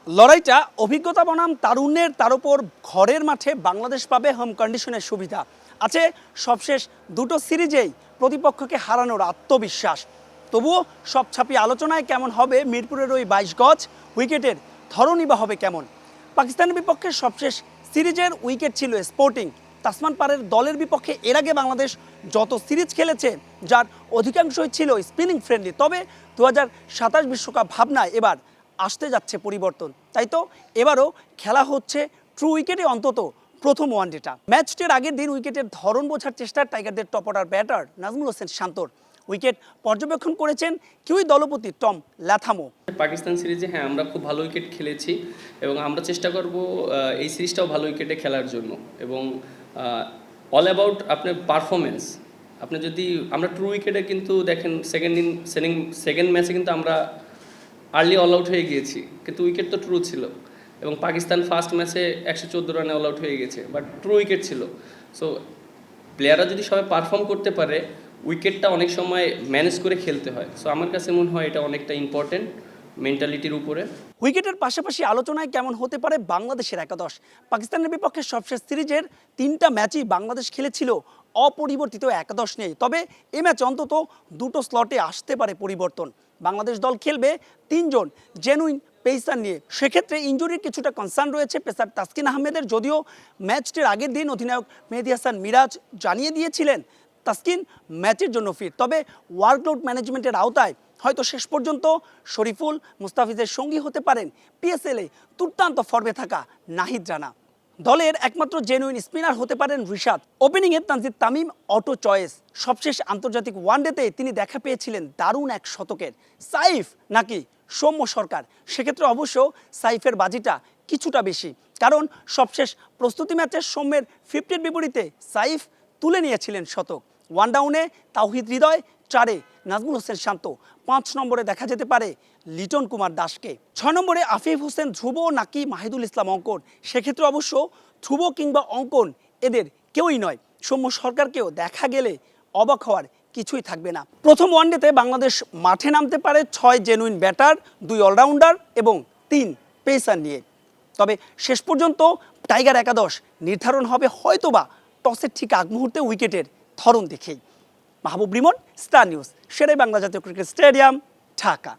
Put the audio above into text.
লড়াইটা অভিজ্ঞতা বনাম তারুণ্যের, তার উপর ঘরের মাঠে বাংলাদেশ পাবে হোম কন্ডিশনের সুবিধা আছে। সবশেষ দুটো সিরিজেই প্রতিপক্ষকে হারানোর আত্মবিশ্বাস। তবুও সব ছাপিয়ে আলোচনায় কেমন হবে মিরপুরের ওই 22 গজ উইকেটের ধরনই বা হবে কেমন। পাকিস্তানের বিপক্ষে সবশেষ সিরিজের উইকেট ছিল স্পোর্টিং তাসমান পারের দলের বিপক্ষে। এর আগে বাংলাদেশ যত সিরিজ খেলেছে যার অধিকাংশই ছিল স্পিনিং ফ্রেন্ডলি। তবে 2027 বিশ্বকাপ ভাবনায় এবার আসতে যাচ্ছে পরিবর্তন। তাই তো এবারও খেলা হচ্ছে ট্রু উইকেটে, অন্তত প্রথম ওয়ানডেটা। ম্যাচটির আগের দিন উইকেটের ধরন বোঝার চেষ্টা টাইগারদের top order batter Najmul Hossain শান্তর। উইকেট পর্যবেক্ষণ করেছেন কিউই দলপতি টম ল্যাথামো। পাকিস্তান সিরিজে আমরা খুব ভালো উইকেট খেলেছি এবং আমরা চেষ্টা করব এই সিরিজটাও ভালো উইকেটে খেলার জন্য। এবং অল অ্যাবাউট আপনার পারফরমেন্স। আপনি যদি আমরা ট্রু উইকেটে কিন্তু দেখেন সেকেন্ড ম্যাচে কিন্তু আমরা আর্লি অল আউট হয়ে গিয়েছি, কিন্তু উইকেট তো ট্রু ছিল। এবং পাকিস্তান ফার্স্ট ম্যাচে 114 রানে অল আউট হয়ে গেছে, বাট ট্রু উইকেট ছিল। সো প্লেয়াররা যদি সবাই পারফর্ম করতে পারে, উইকেটটা অনেক সময় ম্যানেজ করে খেলতে হয়। সো আমার কাছে মনে হয় এটা অনেকটা ইম্পর্টেন্ট মেন্টালিটির উপরে। উইকেটের পাশাপাশি আলোচনায় কেমন হতে পারে বাংলাদেশের একাদশ। পাকিস্তানের বিপক্ষে সবশেষ সিরিজের 3টা ম্যাচই বাংলাদেশ খেলেছিল অপরিবর্তিত একাদশ নেই। তবে এই ম্যাচ অন্তত দুটো স্লটে আসতে পারে পরিবর্তন। বাংলাদেশ দল খেলবে 3 জন জেনুইন পেসার নিয়ে। সেক্ষেত্রে ইনজুরির কিছুটা কনসার্ন রয়েছে পেসার তাসকিন আহমেদের। যদিও ম্যাচটির আগের দিন অধিনায়ক মেহেদী হাসান মিরাজ জানিয়ে দিয়েছিলেন তাসকিন ম্যাচের জন্য ফিট। তবে ওয়ার্কলোড ম্যানেজমেন্টের আওতায় হয়তো শেষ পর্যন্ত শরীফুল মুস্তাফিজের সঙ্গী হতে পারেন পিএসএলে দুর্দান্ত ফর্মে থাকা নাহিদ রানা। দলের একমাত্র জেনুইন স্পিনার হতে পারেন রিশাদ। ওপেনিংয়ে তানজিদ তামিম অটো চয়েস। সবশেষ আন্তর্জাতিক ওয়ানডেতে তিনি দেখা পেয়েছিলেন দারুণ এক শতকের। সাইফ নাকি সৌম্য সরকার? সেক্ষেত্রে অবশ্য সাইফের বাজিটা কিছুটা বেশি, কারণ সবশেষ প্রস্তুতি ম্যাচে সৌম্যের 50-এর বিপরীতে সাইফ তুলে নিয়েছিলেন শতক। ওয়ান ডাউনে তাওহিদ হৃদয়, 4-এ নাজমুল হোসেন শান্ত, 5 নম্বরে দেখা যেতে পারে লিটন কুমার দাসকে, 6 নম্বরে আফিফ হোসেন ধ্রুব নাকি মাহিদুল ইসলাম অঙ্কন? সেক্ষেত্রে অবশ্য ধ্রুব কিংবা অঙ্কন এদের কেউই নয়। সৌম্য সরকারকেও দেখা গেলে অবাক হওয়ার কিছুই থাকবে না। প্রথম ওয়ানডেতে বাংলাদেশ মাঠে নামতে পারে 6 জেনুইন ব্যাটার, 2 অলরাউন্ডার এবং 3 পেসার নিয়ে। তবে শেষ পর্যন্ত টাইগার একাদশ নির্ধারণ হবে হয়তোবা টসের ঠিক আগ মুহূর্তে উইকেটের ধরন দেখেই। মাহবুব রিমন, স্টার নিউজ, শেরে বাংলা জাতীয় ক্রিকেট স্টেডিয়াম, ঢাকা।